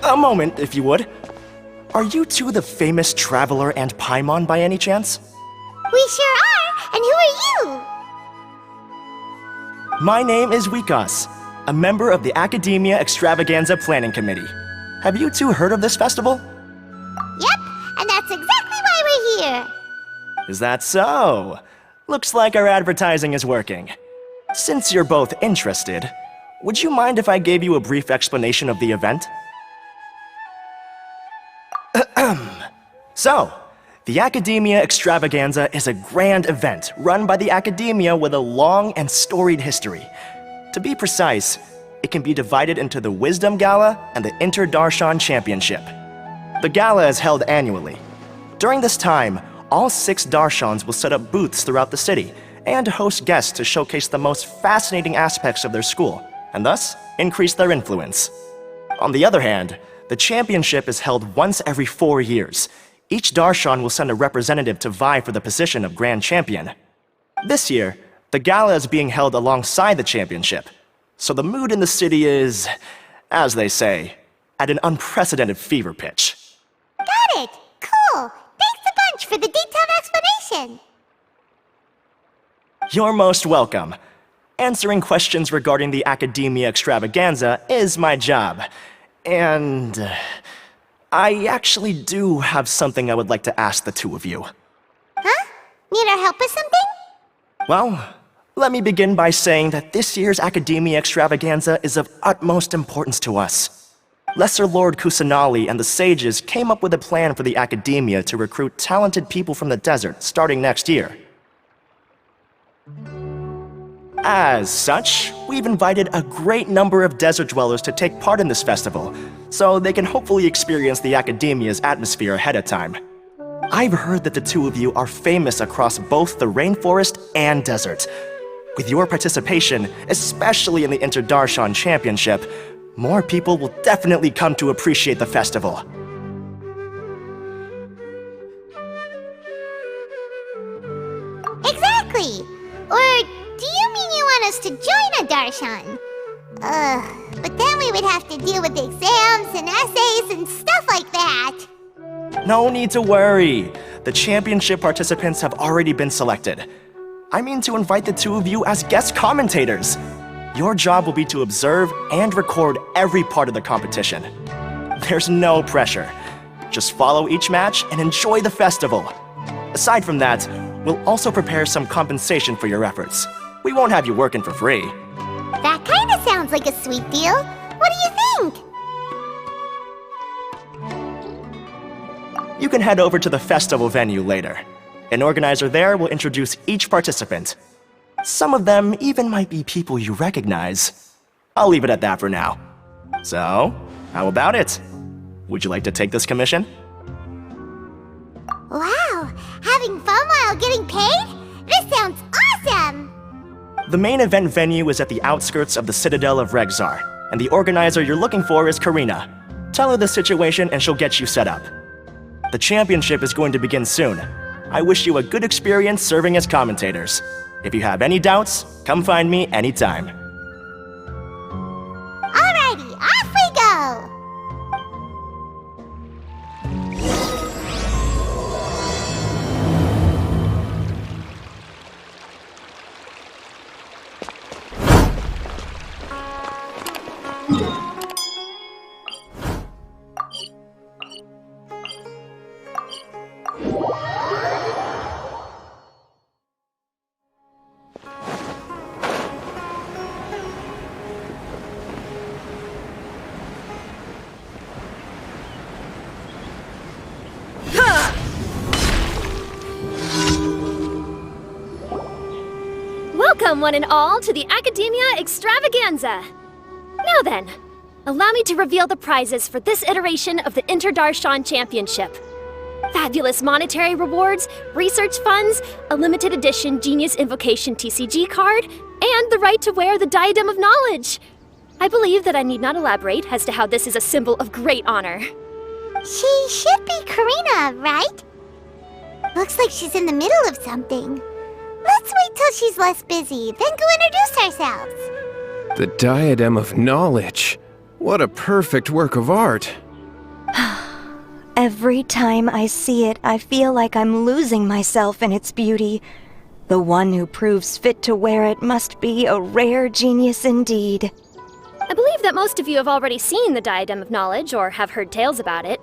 A moment, if you would. Are you two the famous Traveler and Paimon by any chance? We sure are! And who are you? My name is Wikas, a member of the Academia Extravaganza Planning Committee. Have you two heard of this festival? Yep, and that's exactly why we're here. Is that so? Looks like our advertising is working. Since you're both interested, would you mind if I gave you a brief explanation of the event? So, the Academia Extravaganza is a grand event run by the Academia with a long and storied history. To be precise, it can be divided into the Wisdom Gala and the Inter-Darshan Championship. The gala is held annually. During this time, all 6 Darshans will set up booths throughout the city and host guests to showcase the most fascinating aspects of their school, and thus increase their influence. On the other hand, the championship is held once every 4 years. Each Darshan will send a representative to vie for the position of Grand Champion. This year, the gala is being held alongside the championship, so the mood in the city is, as they say, at an unprecedented fever pitch. Got it! Cool! Thanks a bunch for the detailed explanation! You're most welcome. Answering questions regarding the Academia Extravaganza is my job. And I actually do have something I would like to ask the two of you. Huh? Need our help with something? Well, let me begin by saying that this year's Academia Extravaganza is of utmost importance to us. Lesser Lord Kusanali and the sages came up with a plan for the Academia to recruit talented people from the desert starting next year. As such, we've invited a great number of desert dwellers to take part in this festival, so they can hopefully experience the Academia's atmosphere ahead of time. I've heard that the two of you are famous across both the rainforest and desert. With your participation, especially in the Inter-Darshan Championship, more people will definitely come to appreciate the festival. Exactly! Or do you mean you want us to join a Darshan? But then we would have to deal with exams and essays and stuff like that. No need to worry. The championship participants have already been selected. I mean to invite the two of you as guest commentators. Your job will be to observe and record every part of the competition. There's no pressure. Just follow each match and enjoy the festival. Aside from that, we'll also prepare some compensation for your efforts. We won't have you working for free. That kinda sounds like a sweet deal. What do you think? You can head over to the festival venue later. An organizer there will introduce each participant. Some of them even might be people you recognize. I'll leave it at that for now. So, how about it? Would you like to take this commission? Wow! Having fun while getting paid? This sounds awesome! The main event venue is at the outskirts of the Citadel of Regzar, and the organizer you're looking for is Karina. Tell her the situation and she'll get you set up. The championship is going to begin soon. I wish you a good experience serving as commentators. If you have any doubts, come find me anytime. Alrighty, off we go! Welcome, one and all, to the Academia Extravaganza! Now then, allow me to reveal the prizes for this iteration of the Inter-Darshan Championship. Fabulous monetary rewards, research funds, a limited edition Genius Invocation TCG card, and the right to wear the Diadem of Knowledge! I believe that I need not elaborate as to how this is a symbol of great honor. She should be Karina, right? Looks like she's in the middle of something. Let's wait till she's less busy, then go introduce ourselves. The Diadem of Knowledge. What a perfect work of art. Every time I see it, I feel like I'm losing myself in its beauty. The one who proves fit to wear it must be a rare genius indeed. I believe that most of you have already seen the Diadem of Knowledge or have heard tales about it.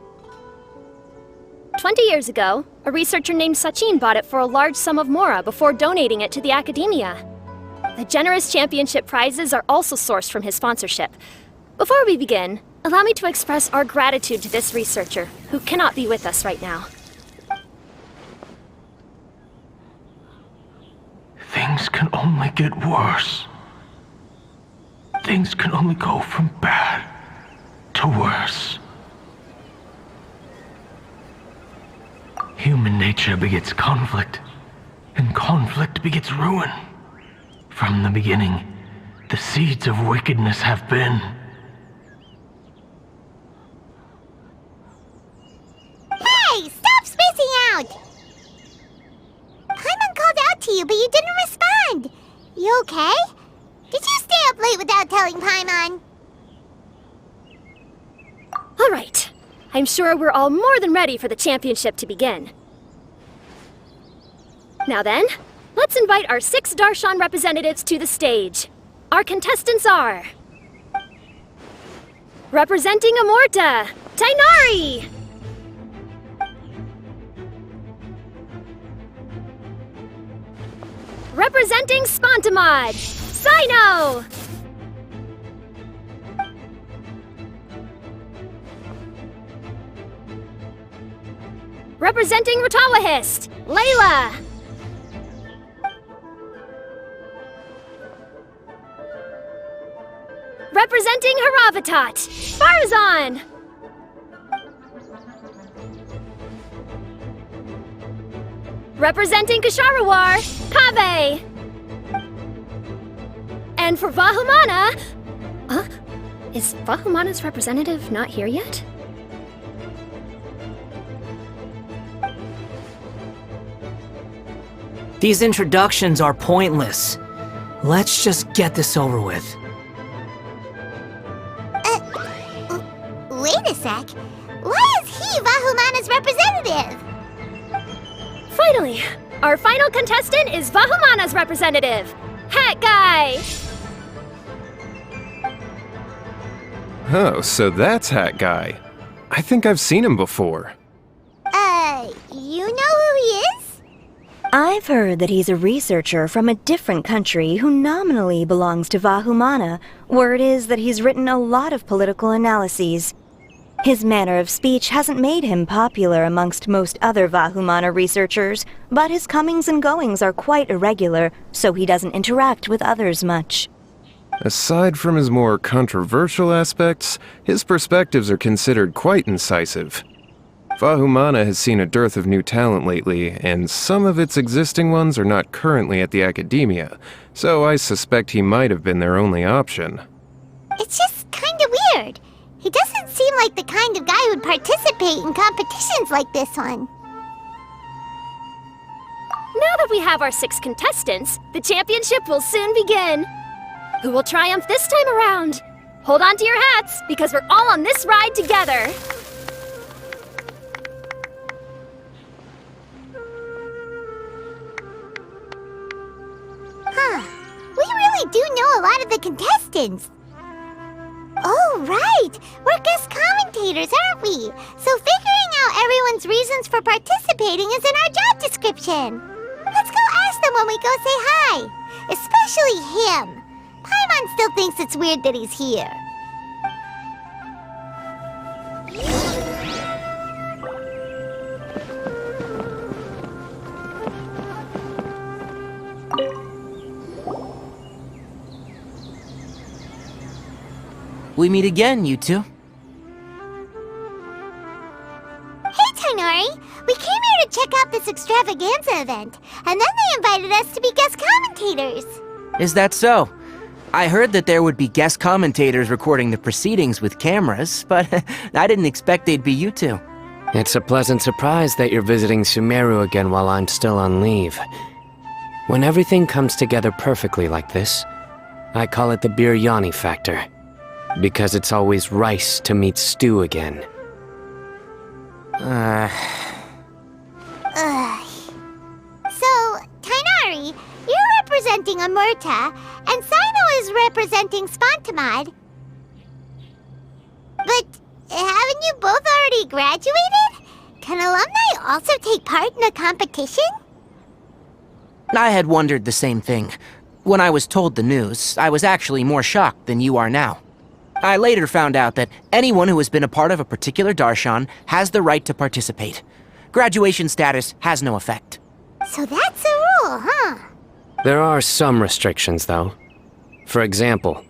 20 years ago, a researcher named Sachin bought it for a large sum of mora before donating it to the Academia. The generous championship prizes are also sourced from his sponsorship. Before we begin, allow me to express our gratitude to this researcher, who cannot be with us right now. Things can only get worse. Things can only go from bad to worse. Human nature begets conflict, and conflict begets ruin. From the beginning, the seeds of wickedness have been. Hey, stop spacing out! Paimon called out to you, but you didn't respond. You okay? Did you stay up late without telling Paimon? All right. I'm sure we're all more than ready for the championship to begin. Now then, let's invite our 6 Darshan representatives to the stage. Our contestants are... representing Amorta, Tainari! Representing Spontamod, Sino! Representing Ratawahist, Layla! Representing Haravatat, Farzan! Representing Kasharawar, Kaveh! And for Vahumana... Is Vahumana's representative not here yet? These introductions are pointless. Let's just get this over with. Wait a sec. Why is he Vahumana's representative? Finally, our final contestant is Vahumana's representative, Hat Guy! Oh, so that's Hat Guy. I think I've seen him before. You know who he is? I've heard that he's a researcher from a different country who nominally belongs to Vahumana. Word is that he's written a lot of political analyses. His manner of speech hasn't made him popular amongst most other Vahumana researchers, but his comings and goings are quite irregular, so he doesn't interact with others much. Aside from his more controversial aspects, his perspectives are considered quite incisive. Vahumana has seen a dearth of new talent lately, and some of its existing ones are not currently at the Academia, so I suspect he might have been their only option. It's just kinda weird. He doesn't seem like the kind of guy who'd participate in competitions like this one. Now that we have our 6 contestants, the championship will soon begin. Who will triumph this time around? Hold on to your hats, because we're all on this ride together. Huh. We really do know a lot of the contestants. Oh, right! We're guest commentators, aren't we? So figuring out everyone's reasons for participating is in our job description. Let's go ask them when we go say hi. Especially him. Paimon still thinks it's weird that he's here. We meet again, you two. Hey, Tainari! We came here to check out this extravaganza event, and then they invited us to be guest commentators. Is that so? I heard that there would be guest commentators recording the proceedings with cameras, but I didn't expect they'd be you two. It's a pleasant surprise that you're visiting Sumeru again while I'm still on leave. When everything comes together perfectly like this, I call it the biryani factor. Because it's always rice to meet stew again. So, Tainari, you're representing Amurta, and Sino is representing Spontamod. But haven't you both already graduated? Can alumni also take part in a competition? I had wondered the same thing. When I was told the news, I was actually more shocked than you are now. I later found out that anyone who has been a part of a particular darshan has the right to participate. Graduation status has no effect. So that's a rule, huh? There are some restrictions, though. For example,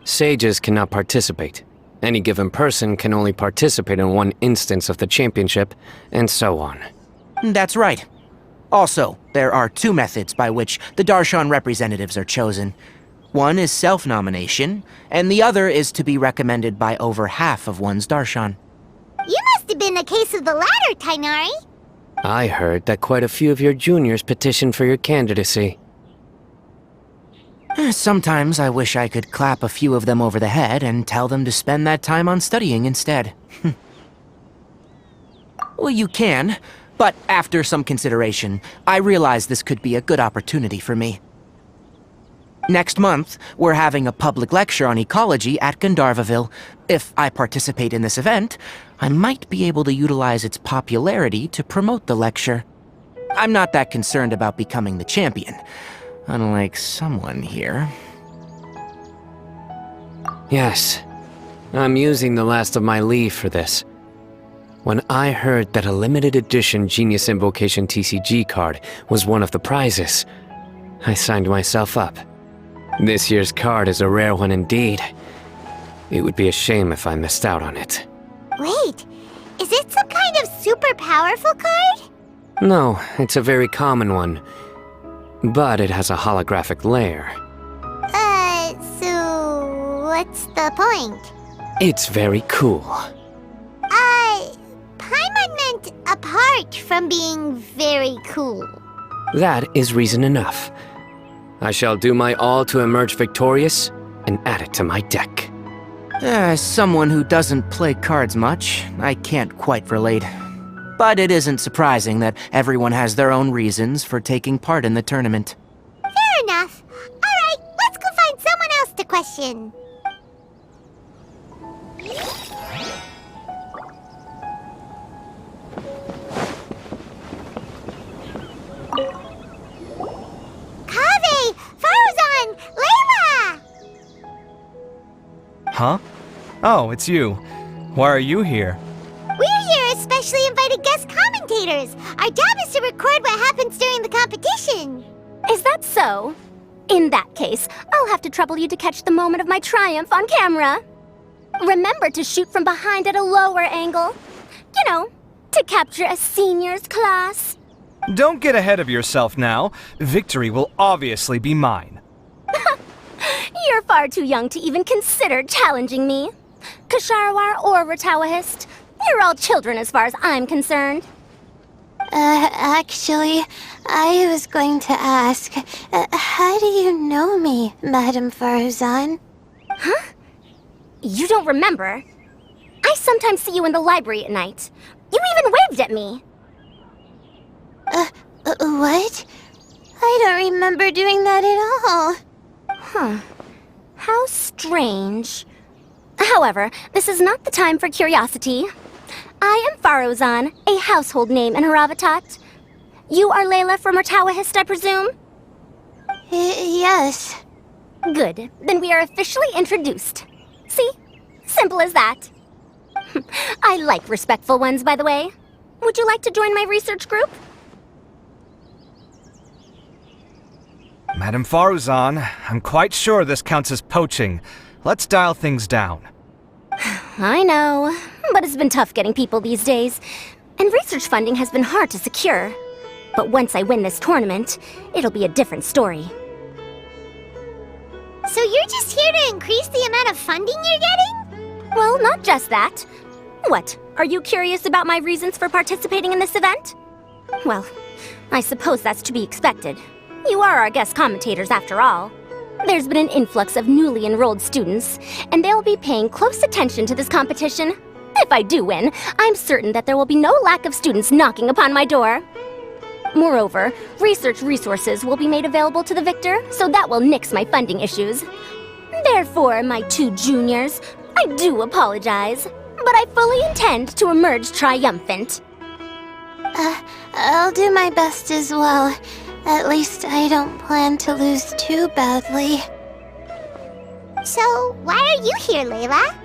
sages cannot participate. Any given person can only participate in one instance of the championship, and so on. That's right. Also, there are two methods by which the darshan representatives are chosen. One is self-nomination, and the other is to be recommended by over half of one's darshan. You must have been a case of the latter, Tainari. I heard that quite a few of your juniors petitioned for your candidacy. Sometimes I wish I could clap a few of them over the head and tell them to spend that time on studying instead. Well, you can, but after some consideration, I realize this could be a good opportunity for me. Next month, we're having a public lecture on ecology at Gandharvaville. If I participate in this event, I might be able to utilize its popularity to promote the lecture. I'm not that concerned about becoming the champion, unlike someone here. Yes, I'm using the last of my leave for this. When I heard that a limited edition Genius Invocation TCG card was one of the prizes, I signed myself up. This year's card is a rare one indeed. It would be a shame if I missed out on it. Wait, is it some kind of super powerful card? No, it's a very common one. But it has a holographic layer. So what's the point? It's very cool. Paimon meant apart from being very cool. That is reason enough. I shall do my all to emerge victorious and add it to my deck. As someone who doesn't play cards much, I can't quite relate. But it isn't surprising that everyone has their own reasons for taking part in the tournament. Fair enough. Alright, let's go find someone else to question. Kaveh! Farzan! Layla! Huh? Oh, it's you. Why are you here? We're here as specially invited guest commentators. Our job is to record what happens during the competition. Is that so? In that case, I'll have to trouble you to catch the moment of my triumph on camera. Remember to shoot from behind at a lower angle. You know, to capture a seniors class. Don't get ahead of yourself now. Victory will obviously be mine. You're far too young to even consider challenging me. Kasharwar or Ratawahist, you're all children as far as I'm concerned. Actually, I was going to ask, how do you know me, Madam Farzan? Huh? You don't remember? I sometimes see you in the library at night. You even waved at me. What? I don't remember doing that at all. Huh. How strange. However, this is not the time for curiosity. I am Farozan, a household name in Haravatat. You are Layla from Murtawahist, I presume? Yes. Good. Then we are officially introduced. See? Simple as that. I like respectful ones, by the way. Would you like to join my research group? Madam Faruzan, I'm quite sure this counts as poaching. Let's dial things down. I know, but it's been tough getting people these days. And research funding has been hard to secure. But once I win this tournament, it'll be a different story. So you're just here to increase the amount of funding you're getting? Well, not just that. What, are you curious about my reasons for participating in this event? Well, I suppose that's to be expected. You are our guest commentators after all. There's been an influx of newly enrolled students, and they'll be paying close attention to this competition. If I do win, I'm certain that there will be no lack of students knocking upon my door. Moreover, research resources will be made available to the victor, so that will nix my funding issues. Therefore, my two juniors, I do apologize, but I fully intend to emerge triumphant. I'll do my best as well. At least I don't plan to lose too badly. So, why are you here, Layla?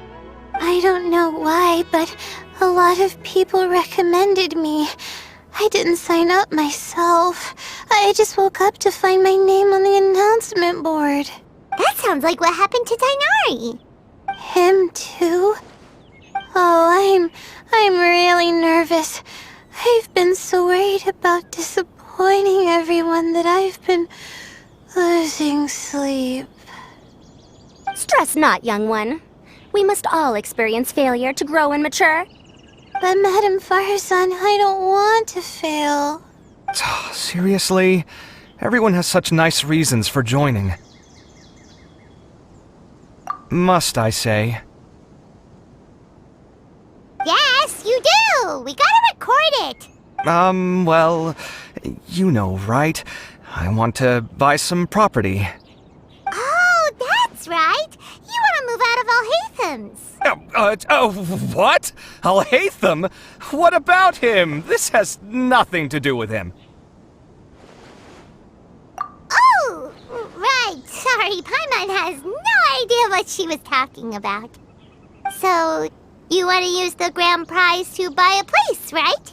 I don't know why, but a lot of people recommended me. I didn't sign up myself. I just woke up to find my name on the announcement board. That sounds like what happened to Tainari. Him too? Oh, I'm really nervous. I've been so worried about disappointing everyone that I've been losing sleep. Stress not, young one. We must all experience failure to grow and mature. But Madam Farsan, I don't want to fail. Seriously? Everyone has such nice reasons for joining. Must I say? Yes, you do! We gotta record it! Well, you know, right? I want to buy some property. Oh, that's right! You want to move out of Alhatham's. What? Alhaitham? What about him? This has nothing to do with him. Oh, right. Sorry, Paimon has no idea what she was talking about. So, you want to use the grand prize to buy a place, right?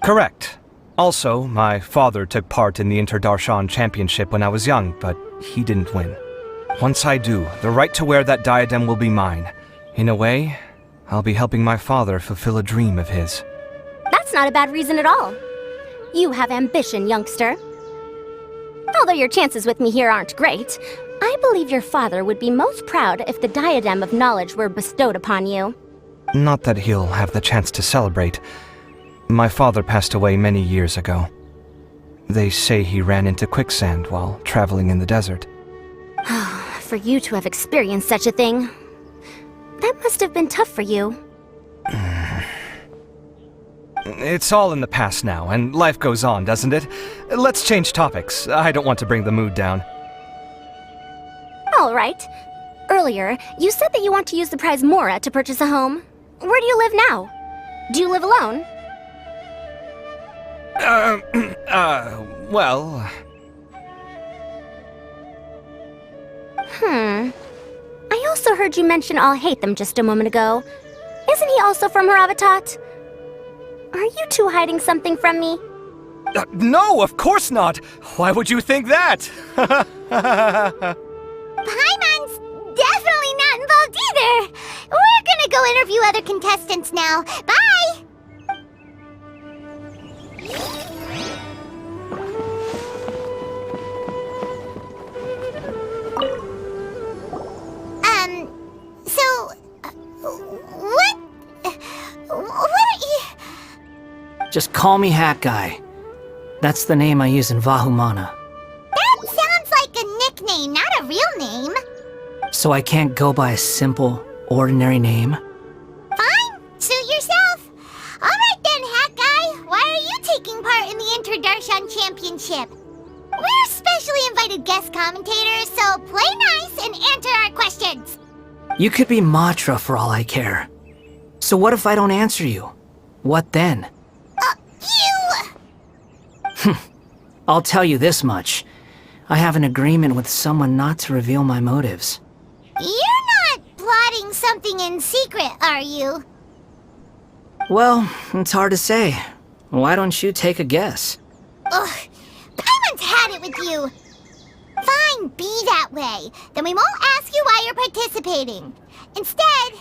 Correct. Also, my father took part in the Interdarshan Championship when I was young, but he didn't win. Once I do, the right to wear that diadem will be mine. In a way, I'll be helping my father fulfill a dream of his. That's not a bad reason at all. You have ambition, youngster. Although your chances with me here aren't great, I believe your father would be most proud if the diadem of knowledge were bestowed upon you. Not that he'll have the chance to celebrate. My father passed away many years ago. They say he ran into quicksand while traveling in the desert. For you to have experienced such a thing, that must have been tough for you. It's all in the past now, and life goes on, doesn't it? Let's change topics. I don't want to bring the mood down. All right. Earlier, you said that you want to use the prize Mora to purchase a home. Where do you live now? Do you live alone? Well... I also heard you mention Alhaitham just a moment ago. Isn't he also from Haravatat? Are you two hiding something from me? No, of course not! Why would you think that? Paimon's definitely not involved either! We're gonna go interview other contestants now. Bye! What are you... Just call me Hat Guy. That's the name I use in Vahumana. That sounds like a nickname, not a real name. So I can't go by a simple, ordinary name? Fine, suit yourself. Alright then, Hat Guy, why are you taking part in the Interdarshan Championship? We're specially invited guest commentators, so play nice and answer our questions. You could be Matra for all I care. So what if I don't answer you? What then? You! I'll tell you this much. I have an agreement with someone not to reveal my motives. You're not plotting something in secret, are you? Well, it's hard to say. Why don't you take a guess? Ugh, Paimon's had it with you. Fine, be that way. Then we won't ask you why you're participating. Instead,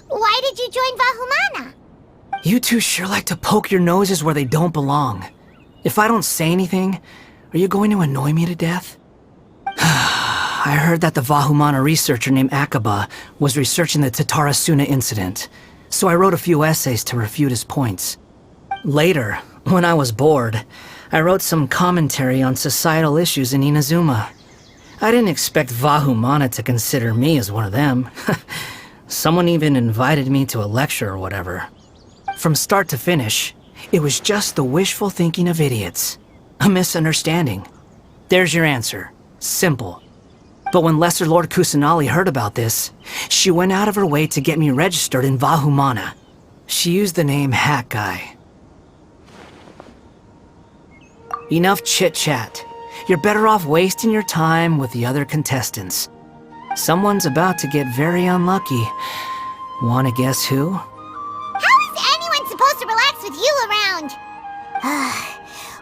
why did you join Vahumana? You two sure like to poke your noses where they don't belong. If I don't say anything, are you going to annoy me to death? I heard that the Vahumana researcher named Akaba was researching the Tatarasuna incident, so I wrote a few essays to refute his points. Later, when I was bored, I wrote some commentary on societal issues in Inazuma. I didn't expect Vahumana to consider me as one of them. Someone even invited me to a lecture or whatever. From start to finish, it was just the wishful thinking of idiots. A misunderstanding. There's your answer. Simple. But when Lesser Lord Kusanali heard about this, she went out of her way to get me registered in Vahumana. She used the name Hat Guy. Enough chit-chat. You're better off wasting your time with the other contestants. Someone's about to get very unlucky. Wanna guess who? How is anyone supposed to relax with you around?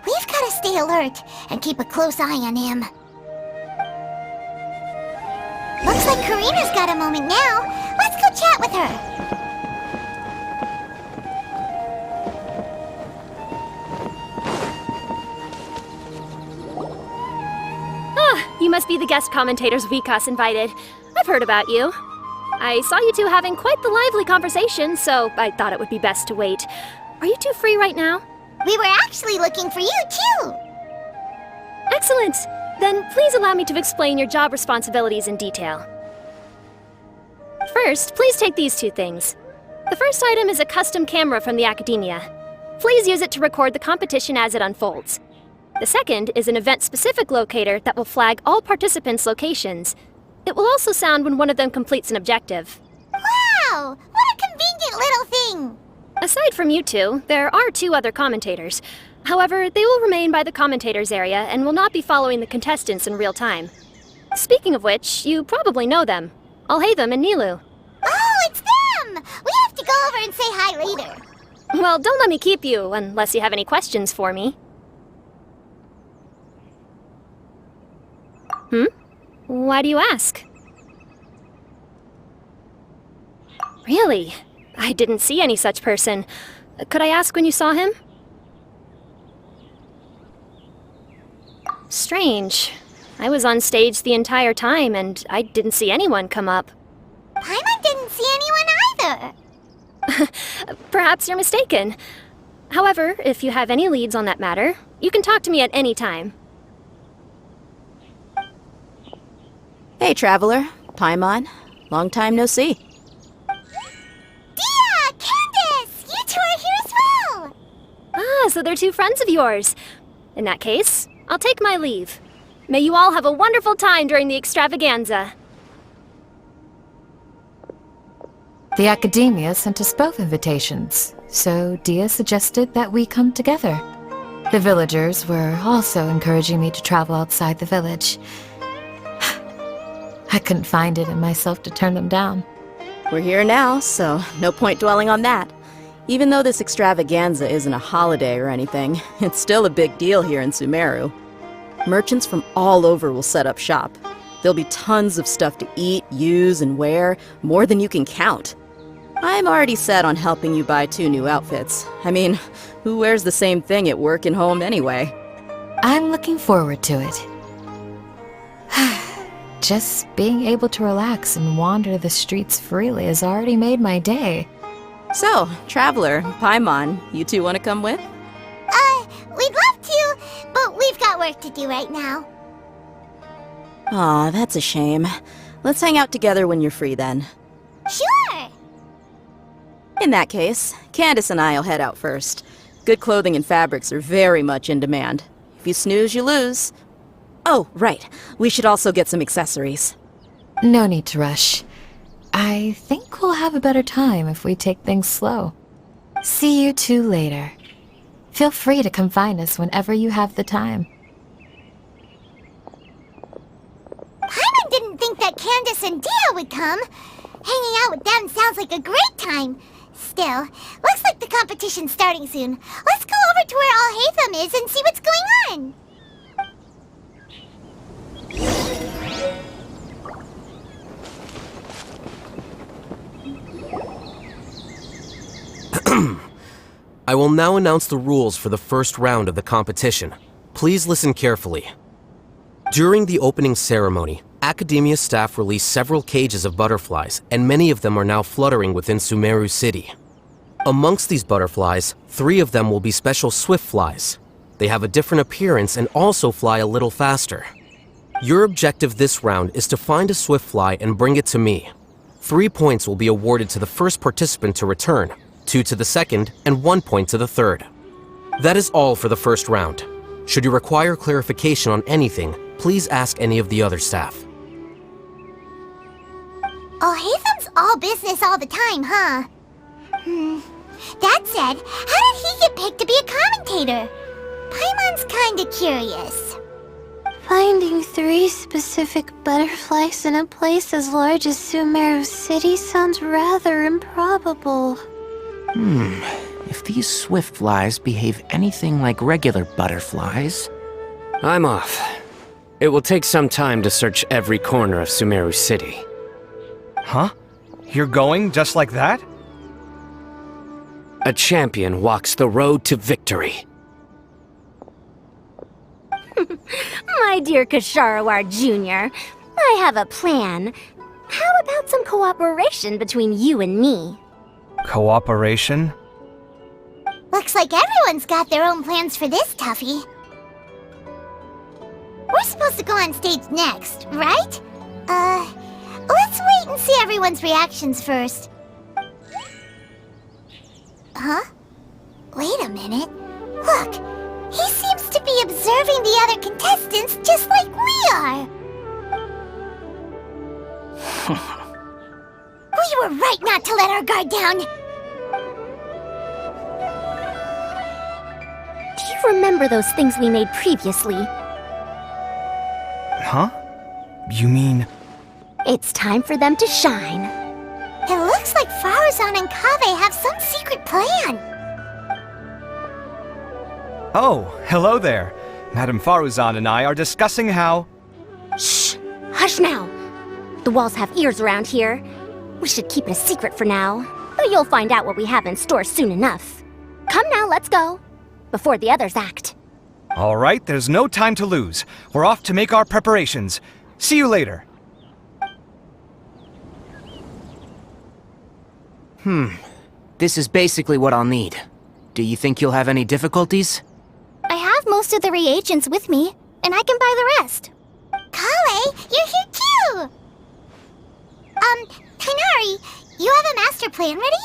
We've gotta stay alert and keep a close eye on him. Looks like Karina's got a moment now. Let's go chat with her. You must be the guest commentators Vikas invited. I've heard about you. I saw you two having quite the lively conversation, so I thought it would be best to wait. Are you two free right now? We were actually looking for you, too. Excellent! Then please allow me to explain your job responsibilities in detail. First, please take these two things. The first item is a custom camera from the Academia. Please use it to record the competition as it unfolds. The second is an event-specific locator that will flag all participants' locations. It will also sound when one of them completes an objective. Wow! What a convenient little thing! Aside from you two, there are two other commentators. However, they will remain by the commentators area and will not be following the contestants in real time. Speaking of which, you probably know them. Alhaitham and Nilu. Oh, it's them! We have to go over and say hi later. Well, don't let me keep you, unless you have any questions for me. Why do you ask? Really? I didn't see any such person. Could I ask when you saw him? Strange. I was on stage the entire time, and I didn't see anyone come up. Paimon didn't see anyone either. Perhaps you're mistaken. However, if you have any leads on that matter, you can talk to me at any time. Hey, Traveler. Paimon. Long time no see. Dia! Candace! You two are here as well! Ah, so they're two friends of yours. In that case, I'll take my leave. May you all have a wonderful time during the extravaganza. The Academia sent us both invitations, so Dia suggested that we come together. The villagers were also encouraging me to travel outside the village. I couldn't find it in myself to turn them down. We're here now, so no point dwelling on that. Even though this extravaganza isn't a holiday or anything, it's still a big deal here in Sumeru. Merchants from all over will set up shop. There'll be tons of stuff to eat, use, and wear, more than you can count. I'm already set on helping you buy 2 new outfits. I mean, who wears the same thing at work and home anyway? I'm looking forward to it. Just being able to relax and wander the streets freely has already made my day. So, Traveler, Paimon, you two want to come with? We'd love to, but we've got work to do right now. Aw, that's a shame. Let's hang out together when you're free then. Sure! In that case, Candace and I'll head out first. Good clothing and fabrics are very much in demand. If you snooze, you lose. Oh, right. We should also get some accessories. No need to rush. I think we'll have a better time if we take things slow. See you two later. Feel free to come find us whenever you have the time. Paimon didn't think that Candace and Dia would come. Hanging out with them sounds like a great time. Still, looks like the competition's starting soon. Let's go over to where Alhaitham is and see what's going on. I will now announce the rules for the first round of the competition. Please listen carefully. During the opening ceremony, Academia staff released several cages of butterflies, and many of them are now fluttering within Sumeru City. Amongst these butterflies, 3 of them will be special swift flies. They have a different appearance and also fly a little faster. Your objective this round is to find a swift fly and bring it to me. 3 points will be awarded to the first participant to return, 2 to the second, and 1 point to the third. That is all for the first round. Should you require clarification on anything, please ask any of the other staff. Alhaitham's all business all the time, huh? That said, how did he get picked to be a commentator? Paimon's kinda curious. Finding 3 specific butterflies in a place as large as Sumeru City sounds rather improbable. If these swift flies behave anything like regular butterflies... I'm off. It will take some time to search every corner of Sumeru City. Huh? You're going just like that? A champion walks the road to victory. My dear Kasharawar Jr., I have a plan. How about some cooperation between you and me? Cooperation? Looks like everyone's got their own plans for this, Tuffy. We're supposed to go on stage next, right? Let's wait and see everyone's reactions first. Huh? Wait a minute. Look, he seems to be observing the other contestants just like we are. We were right not to let our guard down. Do you remember those things we made previously? Huh? You mean... It's time for them to shine. It looks like Faruzan and Kaveh have some secret plan. Oh, hello there. Madame Faruzan and I are discussing how... Shh! Hush now! The walls have ears around here. We should keep it a secret for now, but you'll find out what we have in store soon enough. Come now, let's go. Before the others act. All right, there's no time to lose. We're off to make our preparations. See you later. This is basically what I'll need. Do you think you'll have any difficulties? I have most of the reagents with me, and I can buy the rest. Kale, you're here too! Kainari, you have a master plan ready?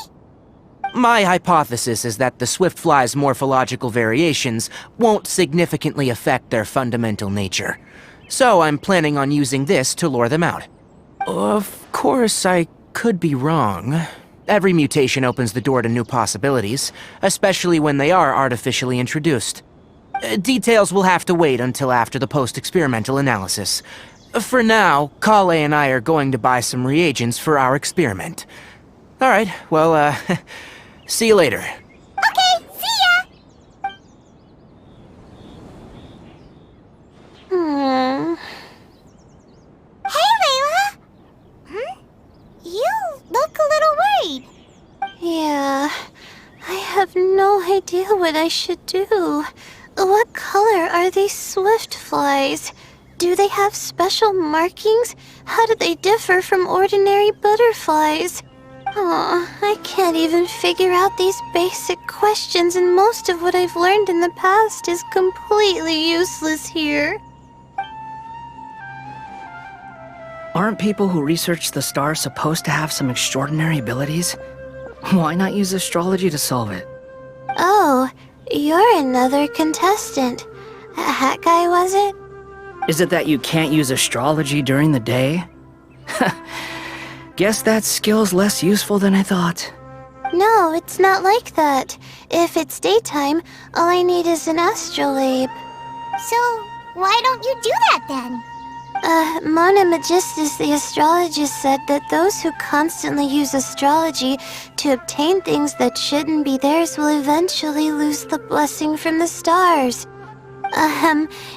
My hypothesis is that the swift fly's morphological variations won't significantly affect their fundamental nature. So I'm planning on using this to lure them out. Of course, I could be wrong. Every mutation opens the door to new possibilities, especially when they are artificially introduced. Details will have to wait until after the post-experimental analysis. For now, Kale and I are going to buy some reagents for our experiment. Alright, well, see you later. Okay, see ya! Hey, Layla! You look a little worried. Yeah, I have no idea what I should do. What color are these swift flies? Do they have special markings? How do they differ from ordinary butterflies? I can't even figure out these basic questions, and most of what I've learned in the past is completely useless here. Aren't people who research the stars supposed to have some extraordinary abilities? Why not use astrology to solve it? Oh, you're another contestant. A hat guy, was it? Is it that you can't use astrology during the day? Guess that skill's less useful than I thought. No, it's not like that. If it's daytime, all I need is an astrolabe. So, why don't you do that then? Mona Magistus, the astrologist, said that those who constantly use astrology to obtain things that shouldn't be theirs will eventually lose the blessing from the stars.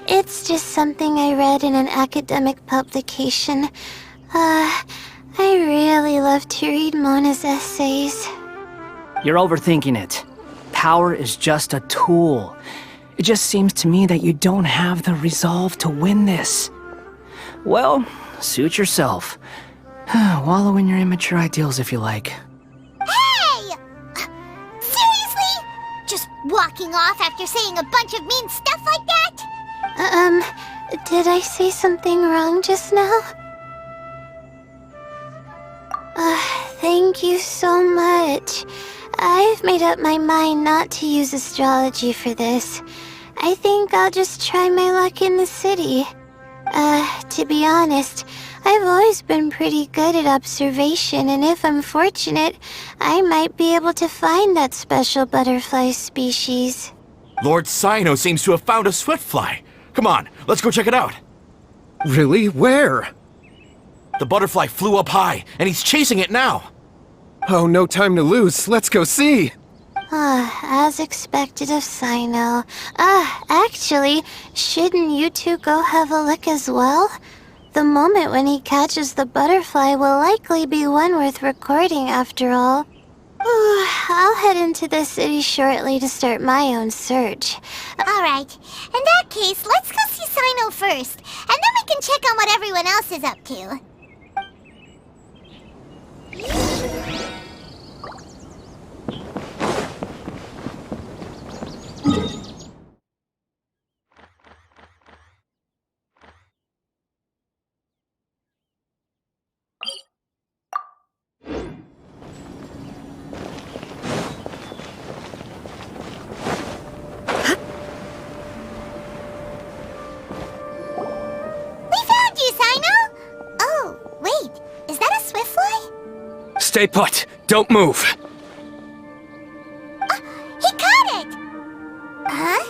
It's just something I read in an academic publication. I really love to read Mona's essays. You're overthinking it. Power is just a tool. It just seems to me that you don't have the resolve to win this. Well, suit yourself. Wallow in your immature ideals if you like. Hey! Seriously? Just walking off after saying a bunch of mean stuff like that? Did I say something wrong just now? Thank you so much. I've made up my mind not to use astrology for this. I think I'll just try my luck in the city. To be honest, I've always been pretty good at observation, and if I'm fortunate, I might be able to find that special butterfly species. Lord Sino seems to have found a swiftfly. Come on, let's go check it out. Really? Where? The butterfly flew up high, and he's chasing it now. Oh, no time to lose. Let's go see. As expected of Sino. Actually, shouldn't you two go have a look as well? The moment when he catches the butterfly will likely be one worth recording after all. I'll head into the city shortly to start my own search. Alright, in that case, let's go see Sino first, and then we can check on what everyone else is up to. Stay put. Don't move. He caught it! Huh?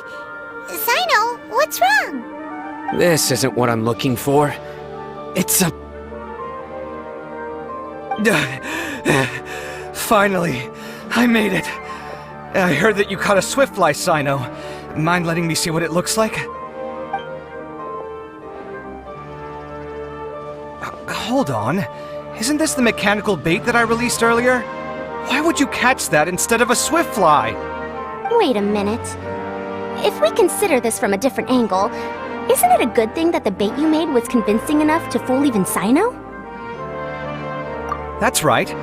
Sino, what's wrong? This isn't what I'm looking for. It's a... Finally, I made it. I heard that you caught a swiftfly, Sino. Mind letting me see what it looks like? Hold on. Isn't this the mechanical bait that I released earlier? Why would you catch that instead of a swiftfly? Wait a minute. If we consider this from a different angle, isn't it a good thing that the bait you made was convincing enough to fool even Sino? That's right.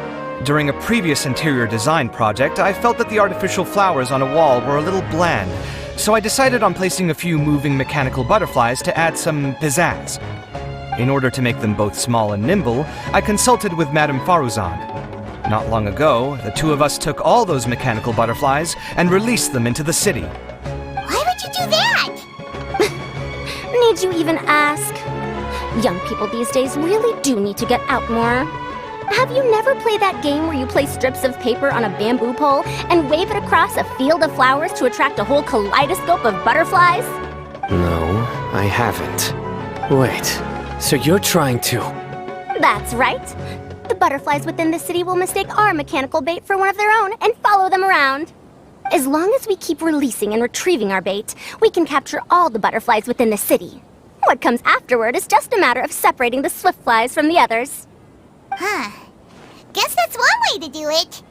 During a previous interior design project, I felt that the artificial flowers on a wall were a little bland, so I decided on placing a few moving mechanical butterflies to add some pizzazz. In order to make them both small and nimble, I consulted with Madame Faruzan. Not long ago, the two of us took all those mechanical butterflies and released them into the city. Why would you do that? Need you even ask? Young people these days really do need to get out more. Have you never played that game where you place strips of paper on a bamboo pole and wave it across a field of flowers to attract a whole kaleidoscope of butterflies? No, I haven't. Wait, so you're trying to... That's right. The butterflies within the city will mistake our mechanical bait for one of their own and follow them around. As long as we keep releasing and retrieving our bait, we can capture all the butterflies within the city. What comes afterward is just a matter of separating the swift flies from the others. Huh. Guess that's one way to do it.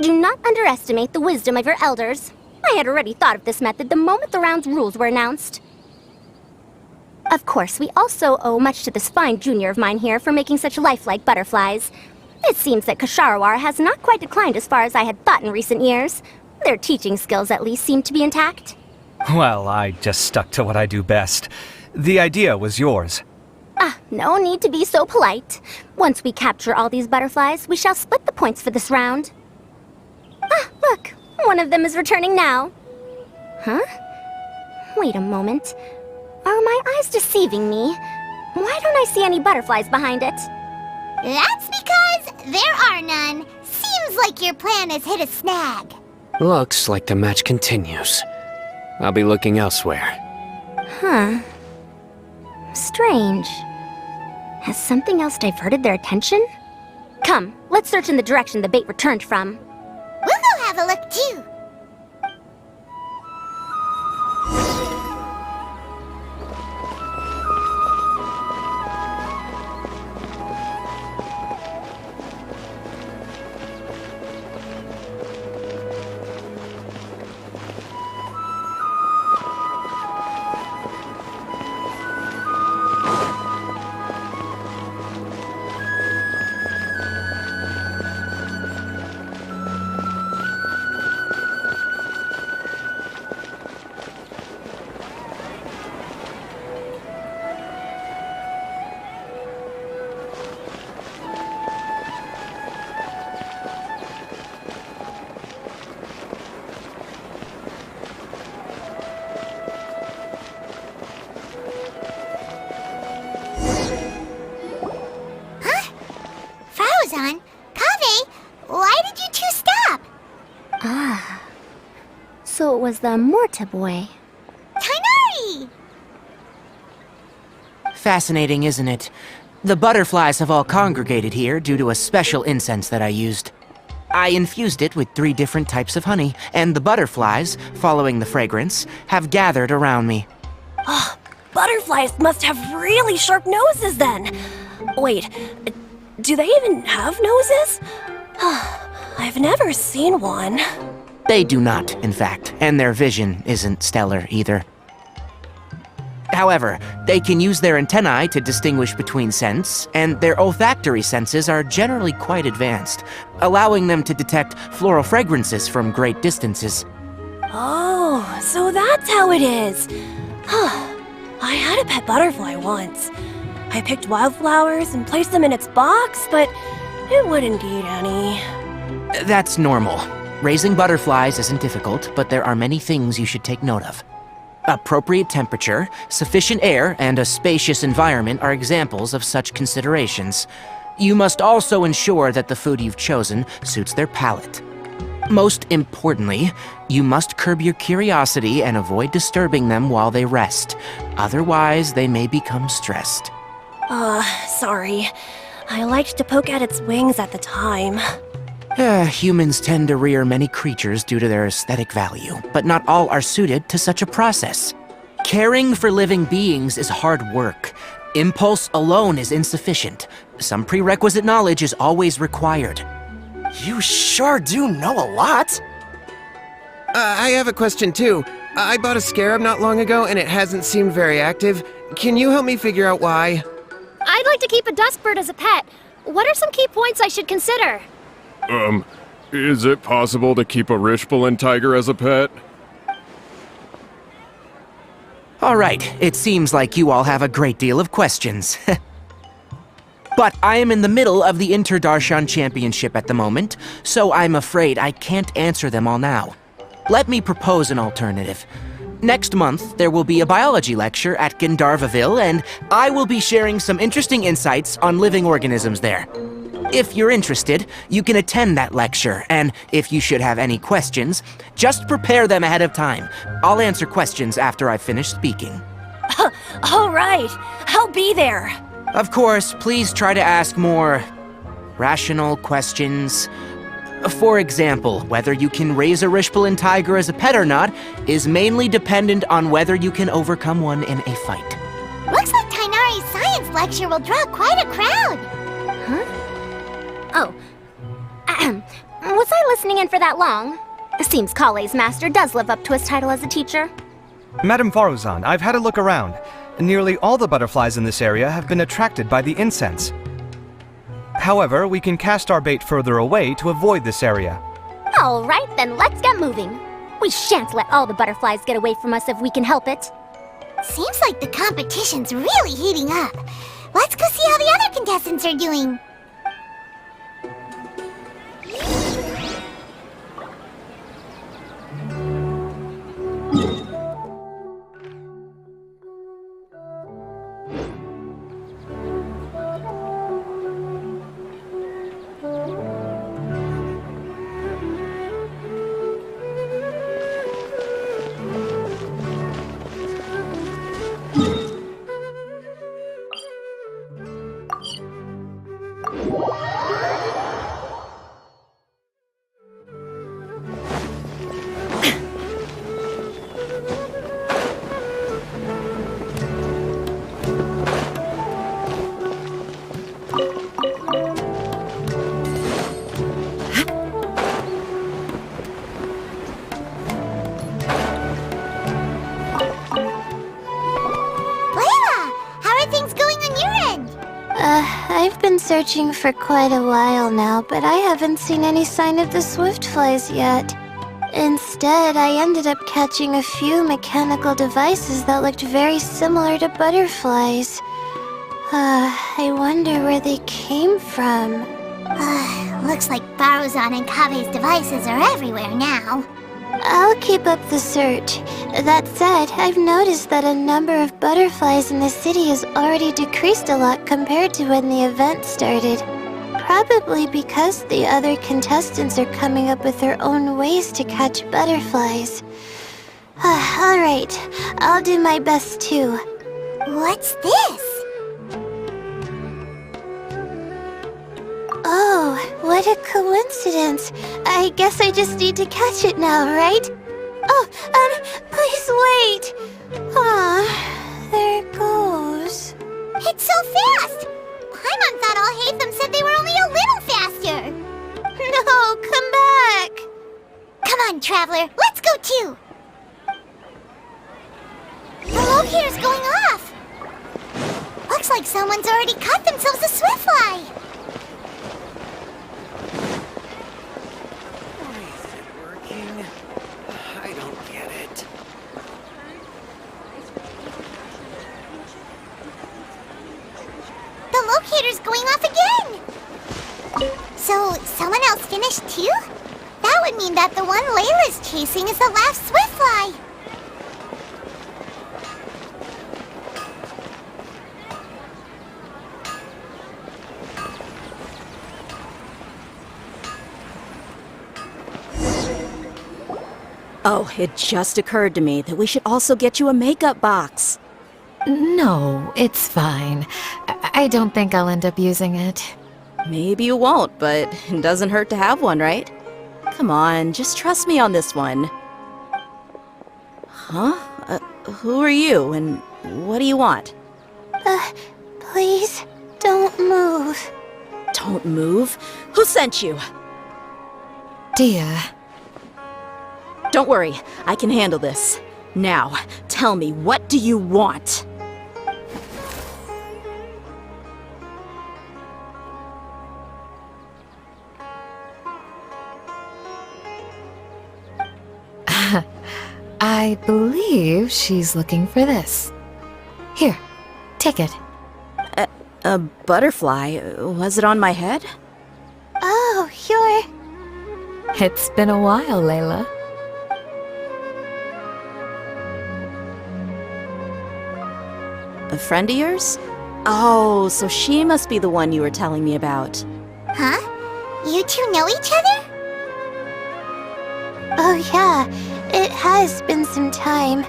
Do not underestimate the wisdom of your elders. I had already thought of this method the moment the round's rules were announced. Of course, we also owe much to this fine junior of mine here for making such lifelike butterflies. It seems that Kasharawar has not quite declined as far as I had thought in recent years. Their teaching skills at least seem to be intact. Well, I just stuck to what I do best. The idea was yours. No need to be so polite. Once we capture all these butterflies, we shall split the points for this round. Look, one of them is returning now. Huh? Wait a moment. Are my eyes deceiving me? Why don't I see any butterflies behind it? That's because there are none. Seems like your plan has hit a snag. Looks like the match continues. I'll be looking elsewhere. Huh. Strange. Has something else diverted their attention? Come, let's search in the direction the bait returned from. We'll go have a look too. Kaveh, why did you two stop? Ah. So it was the Morta boy. Tainari! Fascinating, isn't it? The butterflies have all congregated here due to a special incense that I used. I infused it with 3 different types of honey, and the butterflies, following the fragrance, have gathered around me. Oh, butterflies must have really sharp noses then. Wait, do they even have noses? I've never seen one. They do not, in fact, and their vision isn't stellar either. However, they can use their antennae to distinguish between scents, and their olfactory senses are generally quite advanced, allowing them to detect floral fragrances from great distances. Oh, so that's how it is. I had a pet butterfly once. I picked wildflowers and placed them in its box, but it wouldn't eat any. That's normal. Raising butterflies isn't difficult, but there are many things you should take note of. Appropriate temperature, sufficient air, and a spacious environment are examples of such considerations. You must also ensure that the food you've chosen suits their palate. Most importantly, you must curb your curiosity and avoid disturbing them while they rest. Otherwise, they may become stressed. Sorry. I liked to poke at its wings at the time. Humans tend to rear many creatures due to their aesthetic value, but not all are suited to such a process. Caring for living beings is hard work. Impulse alone is insufficient. Some prerequisite knowledge is always required. You sure do know a lot. I have a question too. I bought a scarab not long ago and it hasn't seemed very active. Can you help me figure out why? I'd like to keep a duskbird as a pet. What are some key points I should consider? Is it possible to keep a Rishbalin tiger as a pet? All right, it seems like you all have a great deal of questions. But I am in the middle of the Inter-Darshan Championship at the moment, so I'm afraid I can't answer them all now. Let me propose an alternative. Next month, there will be a biology lecture at Gandharvaville, and I will be sharing some interesting insights on living organisms there. If you're interested, you can attend that lecture, and if you should have any questions, just prepare them ahead of time. I'll answer questions after I've finished speaking. All right, I'll be there. Of course, please try to ask more rational questions. For example, whether you can raise a Rishbalin tiger as a pet or not is mainly dependent on whether you can overcome one in a fight. Looks like Tainari's science lecture will draw quite a crowd. Huh? Oh. Was I listening in for that long? Seems Kale's master does live up to his title as a teacher. Madame Faruzan, I've had a look around. Nearly all the butterflies in this area have been attracted by the incense. However, we can cast our bait further away to avoid this area. All right, then let's get moving. We shan't let all the butterflies get away from us if we can help it. Seems like the competition's really heating up. Let's go see how the other contestants are doing. searching for quite a while now, but I haven't seen any sign of the swiftflies yet. Instead, I ended up catching a few mechanical devices that looked very similar to butterflies. I wonder where they came from. Looks like Baruzan and Kave's devices are everywhere now. I'll keep up the search. That said, I've noticed that a number of butterflies in the city has already decreased a lot compared to when the event started. Probably because the other contestants are coming up with their own ways to catch butterflies. Alright, I'll do my best too. What's this? Oh, what a coincidence. I guess I just need to catch it now, right? Oh, please wait. Aw, there it goes. It's so fast! Paimon thought all Hatham said they were only a little faster. No, come back. Come on, Traveler, let's go too. The locator's going off. Looks like someone's already caught themselves a swiftfly. I don't get it. The locator's going off again! So, someone else finished too? That would mean that the one Layla's chasing is the last swiftfly. Oh, it just occurred to me that we should also get you a makeup box. No, it's fine. I don't think I'll end up using it. Maybe you won't, but it doesn't hurt to have one, right? Come on, just trust me on this one. Huh? Who are you, and what do you want? Please, don't move. Don't move? Who sent you? Dia. Don't worry, I can handle this. Now, tell me, what do you want? I believe she's looking for this. Here, take it. A butterfly? Was it on my head? Oh, you're... It's been a while, Layla. A friend of yours? Oh, so she must be the one you were telling me about. Huh? You two know each other? Oh yeah, it has been some time.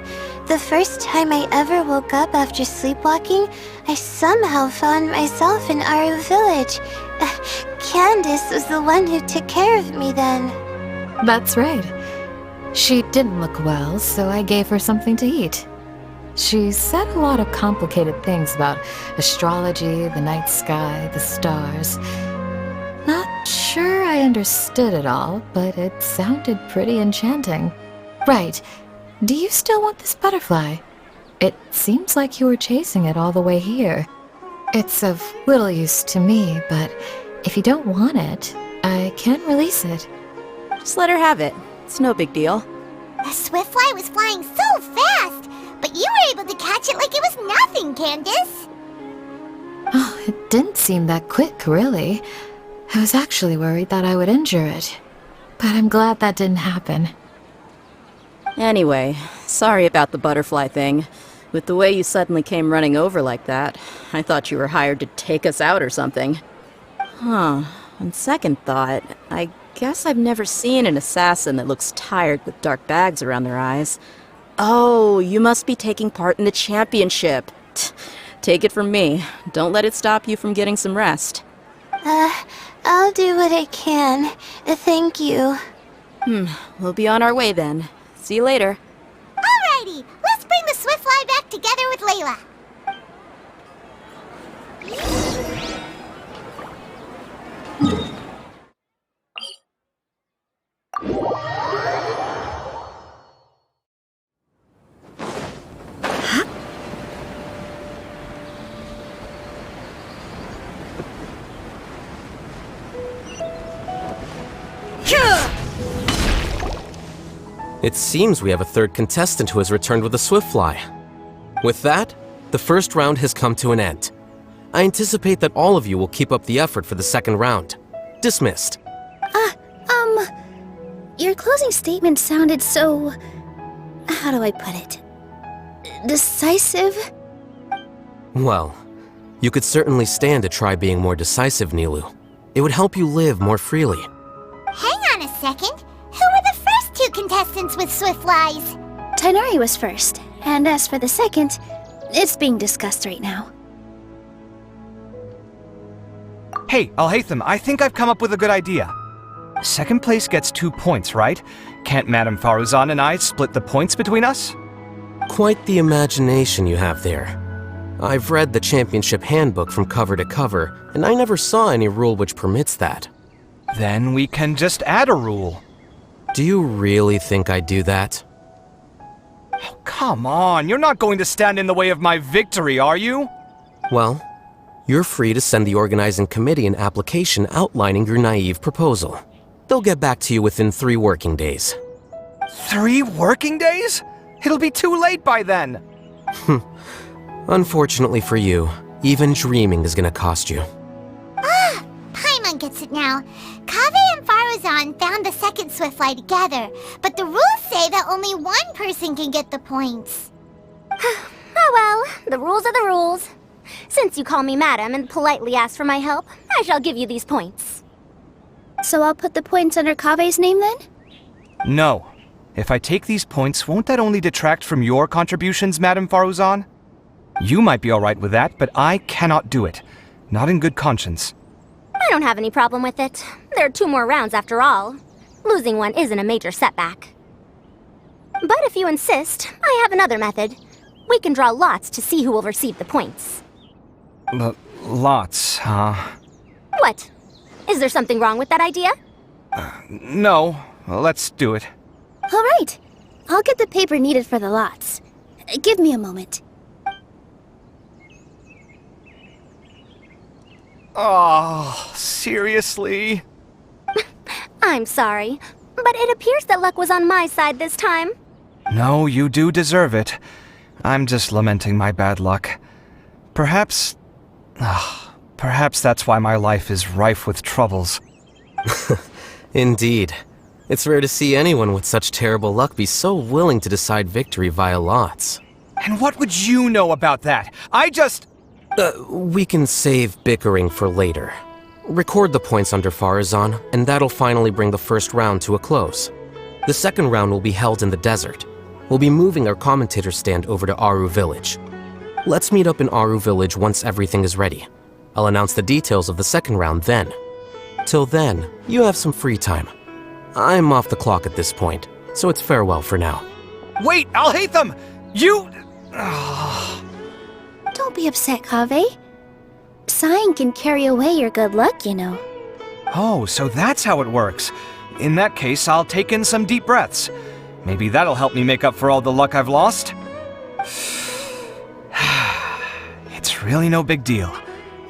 The first time I ever woke up after sleepwalking, I somehow found myself in Aru village. Candace was the one who took care of me then. That's right. She didn't look well, so I gave her something to eat. She said a lot of complicated things about astrology, the night sky, the stars. Not sure I understood it all, but it sounded pretty enchanting. Right. Do you still want this butterfly? It seems like you were chasing it all the way here. It's of little use to me, but if you don't want it, I can release it. Just let her have it. It's no big deal. The swiftfly was flying so fast, but you were able to catch it like it was nothing, Candace. Oh, it didn't seem that quick, really. I was actually worried that I would injure it. But I'm glad that didn't happen. Anyway, sorry about the butterfly thing. With the way you suddenly came running over like that, I thought you were hired to take us out or something. Huh. On second thought, I guess I've never seen an assassin that looks tired with dark bags around their eyes. Oh, you must be taking part in the championship. Take it from me. Don't let it stop you from getting some rest. I'll do what I can. Thank you. We'll be on our way then. See you later. Alrighty, let's bring the swiftfly back together with Layla. It seems we have a third contestant who has returned with a Swiftfly. With that, the first round has come to an end. I anticipate that all of you will keep up the effort for the second round. Dismissed. Your closing statement sounded so... how do I put it? Decisive? Well, you could certainly stand to try being more decisive, Nilu. It would help you live more freely. Hang on a second. Who were the first two contestants with Swiftflies? Tighnari was first, and as for the second, it's being discussed right now. Hey, Alhaitham, I think I've come up with a good idea. Second place gets 2 points, right? Can't Madame Faruzan and I split the points between us? Quite the imagination you have there. I've read the championship handbook from cover to cover, and I never saw any rule which permits that. Then we can just add a rule. Do you really think I'd do that? Oh, come on, you're not going to stand in the way of my victory, are you? Well, you're free to send the organizing committee an application outlining your naive proposal. They'll get back to you within 3 working days. 3 working days? It'll be too late by then. Unfortunately for you, even dreaming is gonna cost you. Paimon gets it now. Kaveh and Faruzan found the second Swiftfly together, but the rules say that only one person can get the points. Oh well, the rules are the rules. Since you call me madam and politely ask for my help, I shall give you these points. So I'll put the points under Kaveh's name then? No. If I take these points, won't that only detract from your contributions, Madame Faruzan? You might be alright with that, but I cannot do it. Not in good conscience. I don't have any problem with it. There are 2 more rounds after all. Losing one isn't a major setback. But if you insist, I have another method. We can draw lots to see who will receive the points. Lots, huh? What? Is there something wrong with that idea? No. Let's do it. All right. I'll get the paper needed for the lots. Give me a moment. Oh, seriously? I'm sorry, but it appears that luck was on my side this time. No, you do deserve it. I'm just lamenting my bad luck. Perhaps that's why my life is rife with troubles. Indeed. It's rare to see anyone with such terrible luck be so willing to decide victory via lots. And what would you know about that? We can save bickering for later. Record the points under Faruzan, and that'll finally bring the first round to a close. The second round will be held in the desert. We'll be moving our commentator stand over to Aru Village. Let's meet up in Aru Village once everything is ready. I'll announce the details of the second round then. Till then, you have some free time. I'm off the clock at this point, so it's farewell for now. Wait, Alhaitham! You... Don't be upset, Kaveh. Sighing can carry away your good luck, you know. Oh, so that's how it works. In that case, I'll take in some deep breaths. Maybe that'll help me make up for all the luck I've lost. It's really no big deal.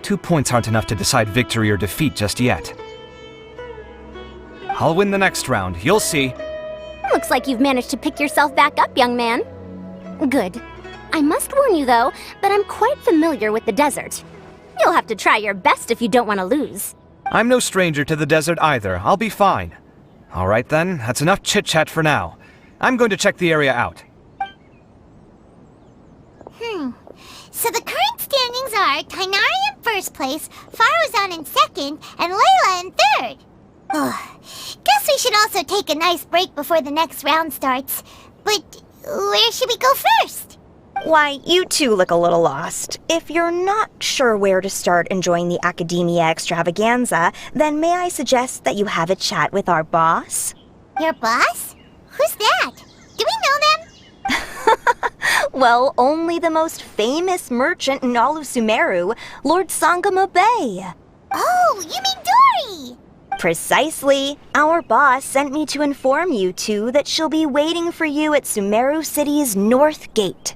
2 points aren't enough to decide victory or defeat just yet. I'll win the next round, you'll see. Looks like you've managed to pick yourself back up, young man. Good. I must warn you, though, that I'm quite familiar with the desert. You'll have to try your best if you don't want to lose. I'm no stranger to the desert either. I'll be fine. All right then, that's enough chit-chat for now. I'm going to check the area out. So the current standings are Tighnari in first place, Faruzan in second, and Layla in third. Guess we should also take a nice break before the next round starts. But where should we go first? Why, you two look a little lost. If you're not sure where to start enjoying the Academia extravaganza, then may I suggest that you have a chat with our boss? Your boss? Who's that? Do we know them? Well, only the most famous merchant in all of Sumeru, Lord Sangamo Bay. Oh, you mean Dory! Precisely. Our boss sent me to inform you two that she'll be waiting for you at Sumeru City's North Gate.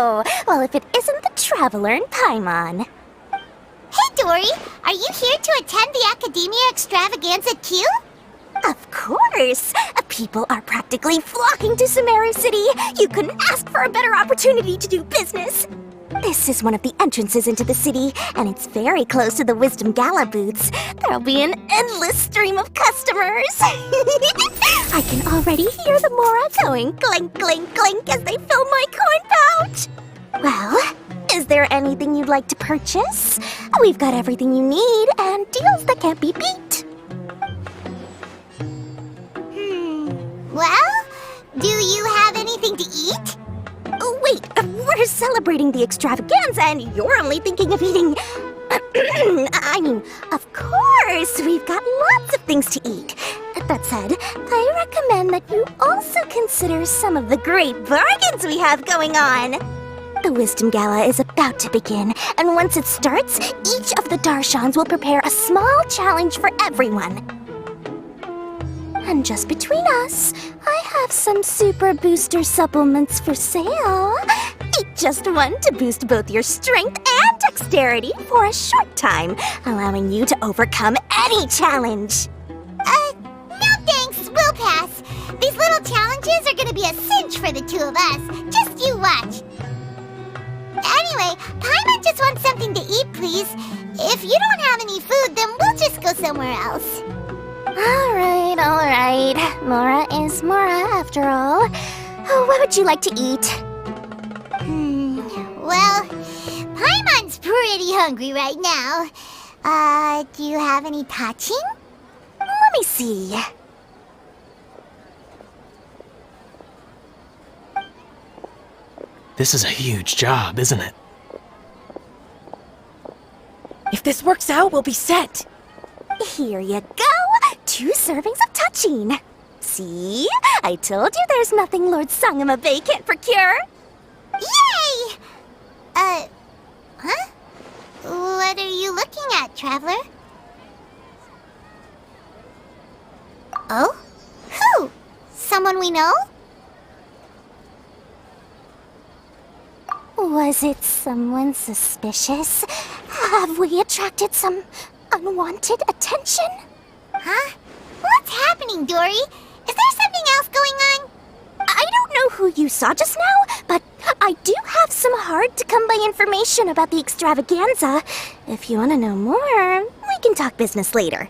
Oh, well, if it isn't the Traveler in Paimon. Hey, Dory, are you here to attend the Academia Extravaganza too? Of course! People are practically flocking to Sumeru City. You couldn't ask for a better opportunity to do business. This is one of the entrances into the city, and it's very close to the Wisdom Gala booths. There'll be an endless stream of customers. I can already hear the Mora going clink, clink, clink as they fill my coin pouch. Well, is there anything you'd like to purchase? We've got everything you need and deals that can't be beat. Well, do you have anything to eat? Oh, wait, we're celebrating the extravaganza and you're only thinking of eating... I mean, of course, we've got lots of things to eat. That said, I recommend that you also consider some of the great bargains we have going on. The Wisdom Gala is about to begin, and once it starts, each of the Darshans will prepare a small challenge for everyone. And just between us, I have some super booster supplements for sale. Eat just one to boost both your strength and dexterity for a short time, allowing you to overcome any challenge. No thanks, we'll pass. These little challenges are gonna be a cinch for the two of us. Just you watch. Anyway, Paimon just wants something to eat, please. If you don't have any food, then we'll just go somewhere else. Alright. Mora is Mora, after all. Oh, what would you like to eat? Well, Paimon's pretty hungry right now. Do you have any touching? Let me see. This is a huge job, isn't it? If this works out, we'll be set. Here you go! 2 servings of touching. See? I told you there's nothing Lord Sangamabe can't procure. Yay! Huh? What are you looking at, Traveler? Oh? Who? Someone we know? Was it someone suspicious? Have we attracted some unwanted attention? Huh? What's happening, Dory? Is there something else going on? I don't know who you saw just now, but I do have some hard-to-come-by information about the extravaganza. If you want to know more, we can talk business later.